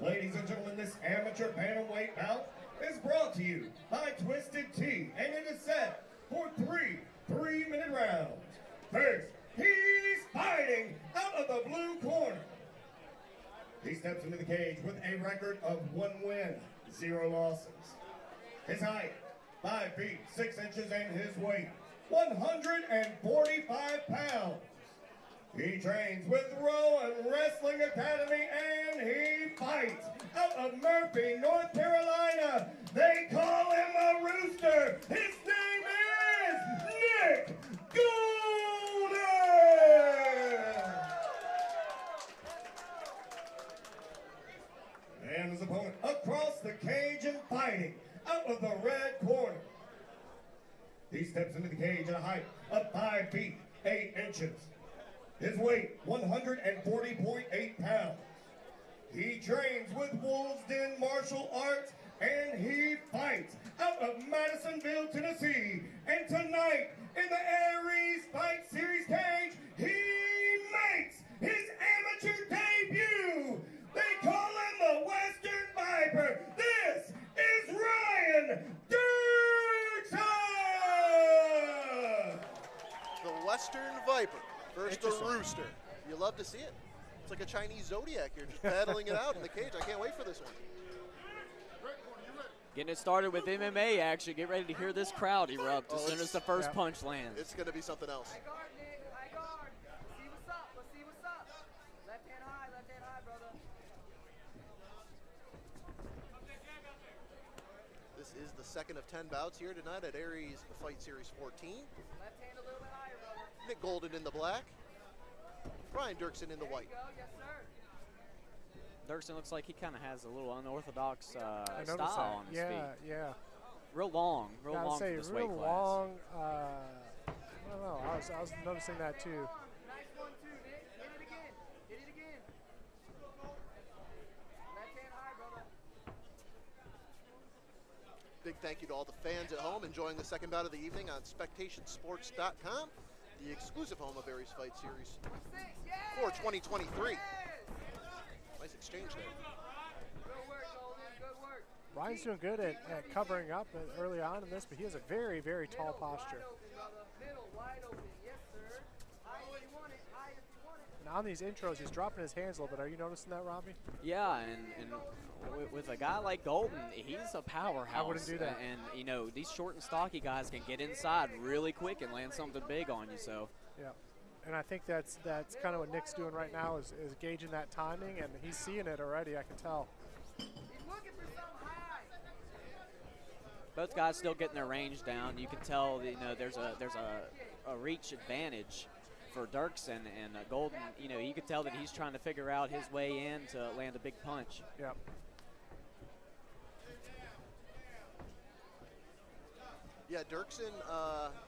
Ladies and gentlemen, this amateur bantamweight bout is brought to you by Twisted Tea, and it is set for three-minute rounds. First, he's fighting out of the blue corner. He steps into the cage with a record of 1 win, 0 losses. His height, 5 feet 6 inches, and his weight, 145 pounds. He trains with Rowan Wrestling Academy, and he fights out of Murphy, North Carolina. They call him a Rooster. His name is Nick Golden. And his opponent across the cage and fighting out of the red corner. He steps into the cage at a height of 5 feet 8 inches. His weight, 140.8 pounds. He trains with Wolves Den Martial Arts, and he fights out of Madisonville, Tennessee. And tonight, in the Aries Fight Series cage, he makes his amateur debut. They call him the Western Viper. This is Ryan Dirksen! The Western Viper. First a rooster. You love to see it. It's like a Chinese zodiac. You're just battling it out in the cage. I can't wait for this one. Getting it started with MMA action. Get ready to hear this crowd erupt as soon as the first punch lands. It's going to be something else. High guard, Nick. High guard. Let's see what's up. Let's see what's up. Left hand high, brother. This is the second of 10 bouts here tonight at Aries Fight Series 14. Left hand a little bit higher, brother. Nick Golden in the black. Ryan Dirksen in the white. There you go. Yes, sir. Dirksen looks like he kind of has a little unorthodox style that. on his feet. Yeah. Real long for this weight class. Long. I don't know. I was noticing that too. Nice 1-2, Nick. Hit it again. Hit it again. Left hand high, brother. Big thank you to all the fans at home enjoying the second bout of the evening on SpectationSports.com, the exclusive home of Aries Fight Series for 2023. Nice exchange there. Good work, Golden. Good work. Ryan's doing good at covering up early on in this, but he has a very, very tall posture. Wide open, brother. Middle wide open. Yes, sir. High if you want it. High if you want it. Now on these intros, he's dropping his hands a little bit. Are you noticing that, Robbie? Yeah, and with a guy like Golden, he's a powerhouse. I wouldn't do that. And you know, these short and stocky guys can get inside really quick and land something big on you. So. Yeah. And I think that's kind of what Nick's doing right now is gauging that timing, and he's seeing it already, I can tell. He's looking for something high. Both guys still getting their range down. You can tell, you know, there's a reach advantage for Dirksen, and Golden, you know, you can tell that he's trying to figure out his way in to land a big punch. Yeah. Yeah, Dirksen,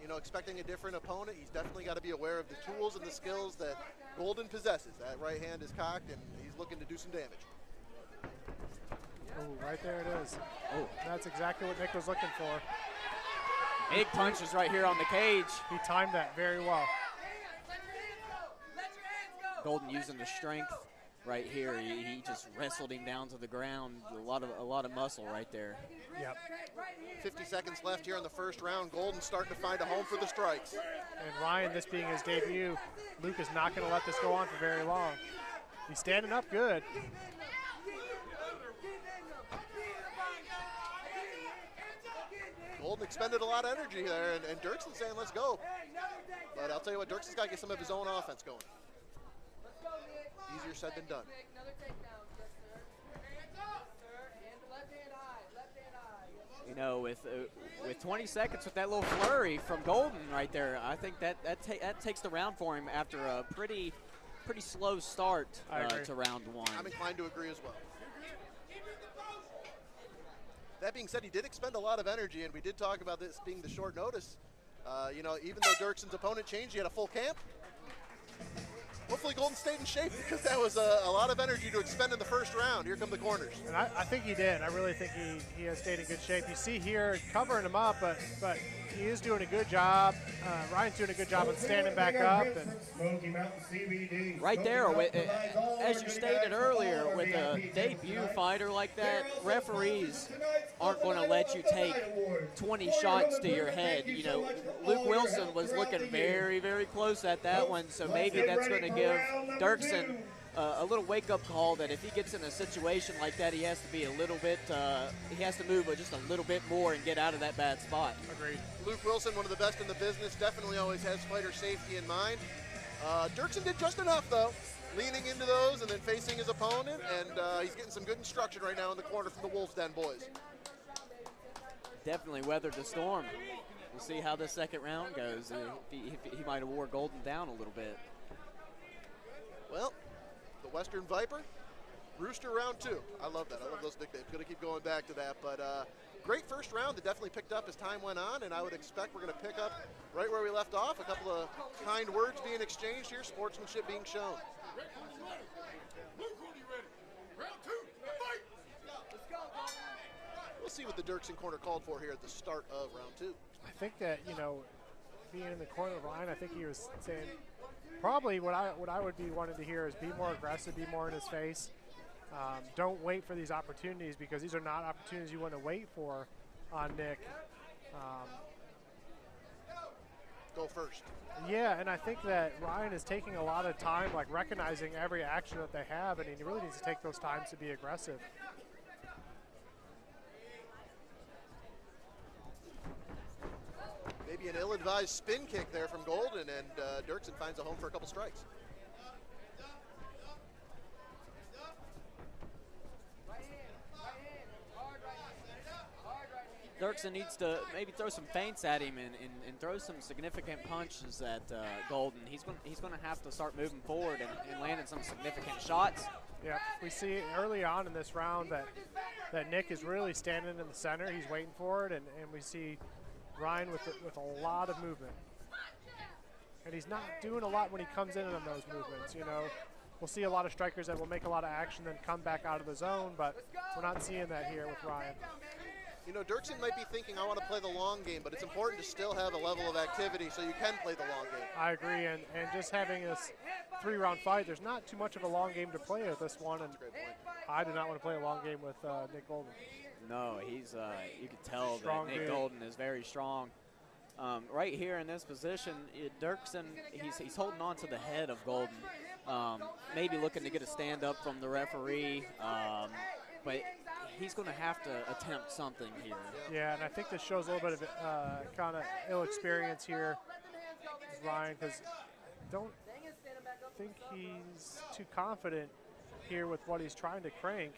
you know, expecting a different opponent. He's definitely got to be aware of the tools and the skills that Golden possesses. That right hand is cocked, and he's looking to do some damage. Oh, right there it is. Oh, that's exactly what Nick was looking for. Big punches right here on the cage. He timed that very well. Golden using the strength right here. He just wrestled him down to the ground. A lot of muscle right there. Yep. 50 seconds left here in the first round. Golden starting to find a home for the strikes. And Ryan, this being his debut, Luke is not going to let this go on for very long. He's standing up good. Golden expended a lot of energy there, and Dirksen saying, let's go. But I'll tell you what, Dirksen's got to get some of his own offense going. Easier said than done. Another takedown, yes, sir. Hands up, sir. And left hand high. Left hand high. You know, with 20 seconds with that little flurry from Golden right there, I think that takes the round for him after a pretty slow start to round one. I'm inclined to agree as well. That being said, he did expend a lot of energy, and we did talk about this being the short notice. You know, even though Dirksen's opponent changed, he had a full camp. Hopefully Golden stayed in shape because that was a lot of energy to expend in the first round. Here come the corners. And I think he did. I really think he has stayed in good shape. You see here covering him up, but he is doing a good job. Ryan's doing a good job of standing back up. And right there, as you stated earlier, with a debut fighter like that, referees aren't going to let you take 20 shots to your head. You know, Luke Wilson was looking very, very close at that one, so maybe that's going to give Dirksen a little wake-up call that if he gets in a situation like that, he has to be a little bit, he has to move just a little bit more and get out of that bad spot. Agreed. Luke Wilson, one of the best in the business, definitely always has fighter safety in mind. Dirksen did just enough, though, leaning into those and then facing his opponent, and he's getting some good instruction right now in the corner from the Wolves Den boys. Definitely weathered the storm. We'll see how the second round goes. If he might have wore Golden down a little bit. Well, the Western Viper, Rooster round 2. I love that. I love those nicknames. Going to keep going back to that. But great first round that definitely picked up as time went on, and I would expect we're going to pick up right where we left off. A couple of kind words being exchanged here, sportsmanship being shown. We'll see what the Dirksen corner called for here at the start of round 2. I think that, you know, being in the corner of Ryan, I think he was saying probably what I would be wanting to hear is be more aggressive, be more in his face. Don't wait for these opportunities, because these are not opportunities you want to wait for on Nick. Go first. Yeah, and I think that Ryan is taking a lot of time, like recognizing every action that they have, and he really needs to take those times to be aggressive. Maybe an ill-advised spin kick there from Golden, and Dirksen finds a home for a couple strikes. Dirksen needs to maybe throw some feints at him and throw some significant punches at Golden. He's going to have to start moving forward and landing some significant shots. Yeah, we see early on in this round that Nick is really standing in the center. He's waiting for it, and we see Ryan with a lot of movement. And he's not doing a lot when he comes in on those movements, you know. We'll see a lot of strikers that will make a lot of action then come back out of the zone, but we're not seeing that here with Ryan. You know, Dirksen might be thinking, I want to play the long game, but it's important to still have a level of activity so you can play the long game. I agree, and just having this 3-round fight, there's not too much of a long game to play with this one, and I do not want to play a long game with Nick Golden. No, he's you can tell Strong that Nick dude. Golden is very strong. Right here in this position, Dirksen, he's holding on to the head of Golden, maybe looking to get a stand-up from the referee, but he's going to have to attempt something here. Yeah, and I think this shows a little bit of kind of ill experience here with Ryan, because don't think he's too confident here with what he's trying to crank.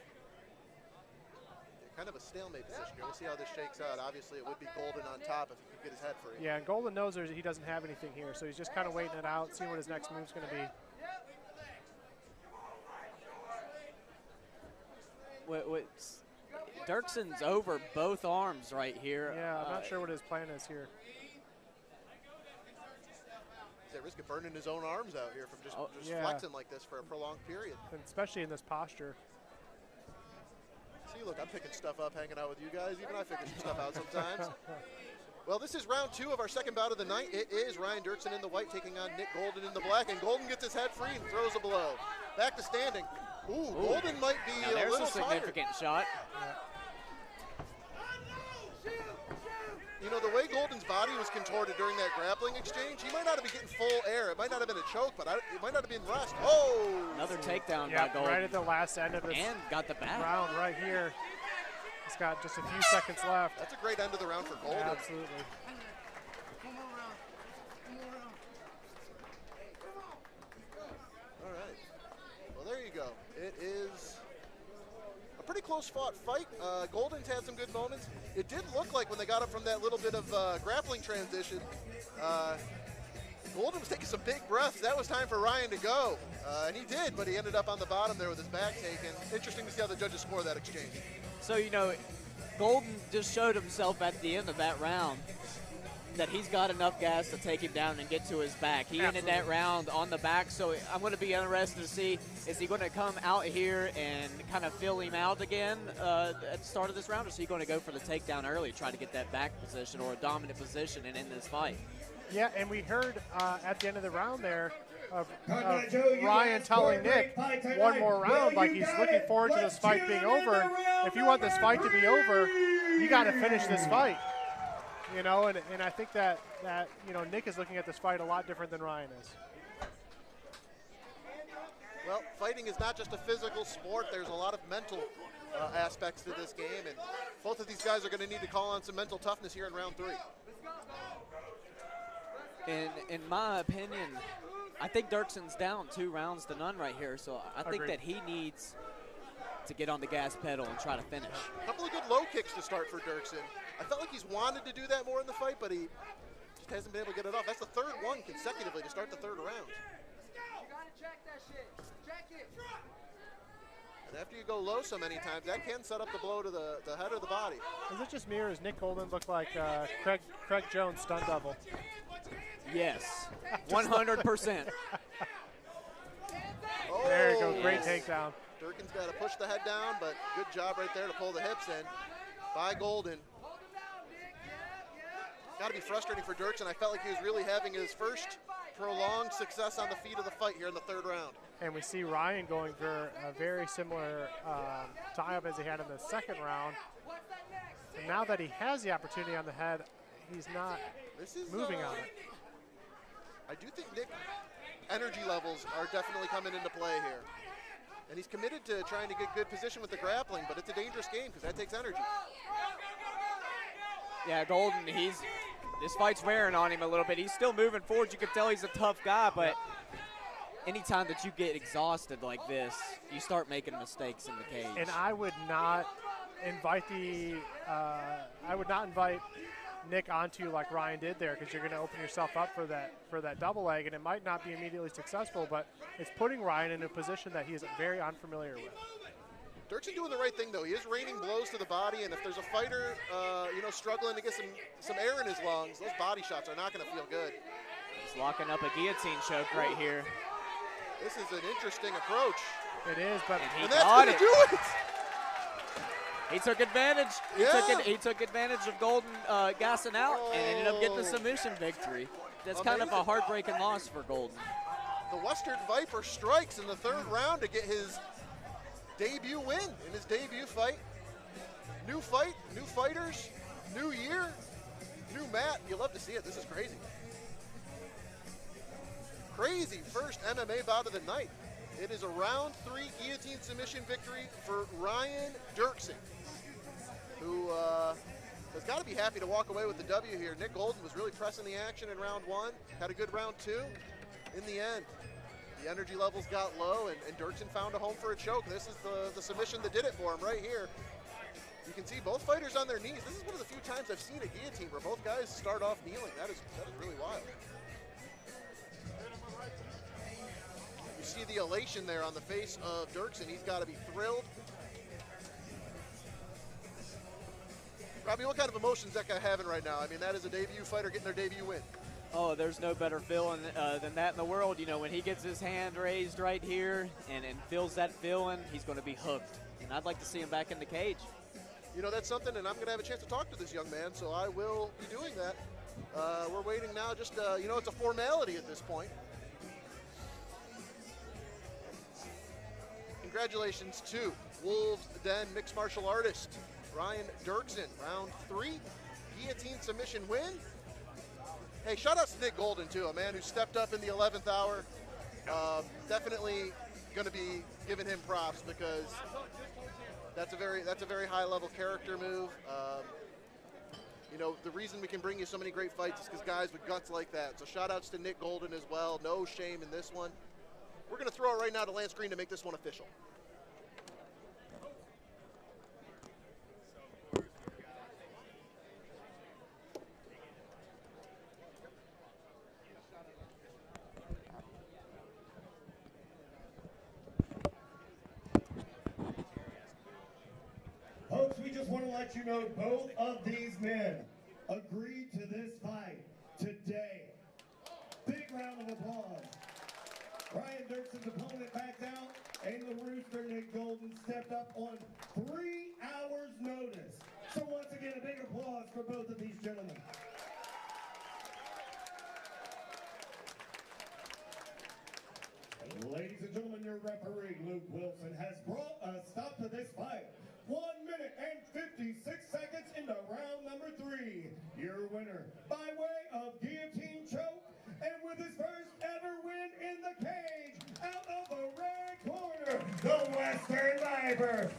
Kind of a stalemate position here. We'll see how this shakes out. Obviously, it would be Golden on top if he could get his head free. Yeah, and Golden knows he doesn't have anything here, so he's just kind of waiting it out, seeing what his next move's going to be. Dirksen's over both arms right here. Yeah, I'm not sure what his plan is here. He's at risk of burning his own arms out here from just flexing like this for a prolonged period. And especially in this posture. See, look, I'm picking stuff up, hanging out with you guys. Even I figure some stuff out sometimes. Well, this is round 2 of our second bout of the night. It is Ryan Dirksen in the white taking on Nick Golden in the black, and Golden gets his head free and throws a blow. Back to standing. Ooh, Golden might be now a there's little a significant shot. Yeah. You know, the way Golden's body was contorted during that grappling exchange, he might not have been getting full air. It might not have been a choke, but it might not have been rushed. Oh! Another takedown Yeah, by Golden. right at the last end of this and got the back. round right here. He's got just a few seconds left. That's a great end of the round for Golden. Yeah, absolutely. All right. Well, there you go. It is a pretty close fought fight. Golden's had some good moments. It did look like when they got up from that little bit of grappling transition, Golden was taking some big breaths. That was time for Ryan to go. And he did, but he ended up on the bottom there with his back taken. Interesting to see how the judges score that exchange. So, you know, Golden just showed himself at the end of that round. that he's got enough gas to take him down and get to his back. He ended that round on the back, so I'm going to be interested to see, is he going to come out here and kind of fill him out again at the start of this round, or is he going to go for the takedown early, try to get that back position or a dominant position and end this fight? Yeah, and we heard at the end of the round there of Ryan telling Nick one more round, like he's looking forward to this fight being over. If you want this fight to be over, you got to finish this fight. You know, and I think that you know, Nick is looking at this fight a lot different than Ryan is. Well, fighting is not just a physical sport. There's a lot of mental aspects to this game, and both of these guys are going to need to call on some mental toughness here in round 3. In my opinion, I think Dirksen's down 2 rounds to none right here, so I think that he needs to get on the gas pedal and try to finish. A couple of good low kicks to start for Dirksen. I felt like he's wanted to do that more in the fight, but he just hasn't been able to get it off. That's the 3rd one consecutively to start the 3rd round. You gotta check that shit. Check it. And after you go low so many times, that can set up the blow to the head or the body. Is it just me, or does Nick Golden look like Craig Jones stunt double? Yes, 100%. Oh, there you go, great takedown. Dirksen's got to push the head down, but good job right there to pull the hips in by Golden. Got to be frustrating for Dirksen. I felt like he was really having his first prolonged success on the feet of the fight here in the 3rd round. And we see Ryan going for a very similar tie-up as he had in the 2nd round. And now that he has the opportunity on the head, he's not moving on it. I do think Nick's energy levels are definitely coming into play here. And he's committed to trying to get good position with the grappling, but it's a dangerous game because that takes energy. Yeah, Golden, this fight's wearing on him a little bit. He's still moving forward. You can tell he's a tough guy, but anytime that you get exhausted like this, you start making mistakes in the cage. And I would not invite Nick onto you like Ryan did there, because you're going to open yourself up for that double leg, and it might not be immediately successful, but it's putting Ryan in a position that he is very unfamiliar with. Dirksen doing the right thing, though. He is raining blows to the body, and if there's a fighter, struggling to get some air in his lungs, those body shots are not going to feel good. He's locking up a guillotine choke right here. This is an interesting approach. It is, but and that's going to do it. He took advantage. Yeah. He took advantage of Golden gassing out and ended up getting the submission victory. That's kind of a heartbreaking loss for Golden. The Western Viper strikes in the 3rd round to get his debut win in his debut fight. New fight, new fighters, new year, new mat. You love to see it. This is crazy. Crazy first MMA bout of the night. It is a round 3 guillotine submission victory for Ryan Dirksen, who has got to be happy to walk away with the W here. Nick Golden was really pressing the action in round 1, had a good round 2. In the end, the energy levels got low, and Dirksen found a home for a choke. This is the submission that did it for him right here. You can see both fighters on their knees. This is one of the few times I've seen a guillotine where both guys start off kneeling. That is really wild. You see the elation there on the face of Dirksen. He's got to be thrilled. Robbie, what kind of emotions that guy having right now? I mean, that is a debut fighter getting their debut win. Oh, there's no better feeling than that in the world. You know, when he gets his hand raised right here and feels that feeling, he's going to be hooked. And I'd like to see him back in the cage. You know, that's something, and I'm going to have a chance to talk to this young man, so I will be doing that. We're waiting now, just, it's a formality at this point. Congratulations to Wolves Den mixed martial artist Ryan Dirksen. Round 3, guillotine submission win. Hey, shout out to Nick Golden, too, a man who stepped up in the 11th hour. Definitely going to be giving him props because that's a very high-level character move. The reason we can bring you so many great fights is because guys with guts like that. So shout-outs to Nick Golden as well. No shame in this one. We're going to throw it right now to Lance Green to make this one official. Folks, we just want to let you know both of these men agreed to this fight today. Big round of applause. Ryan Dirksen's opponent backed out, and the Rooster, Nick Golden, stepped up on 3 hours' notice. So once again, a big applause for both of these gentlemen. Ladies and gentlemen, your referee, Luke Wilson, has brought a stop to this fight. 1 minute and 56 seconds into round number 3. Your winner, by way of guillotine choke, and with his first ever win in the cage, out of the red corner, the Western Viper,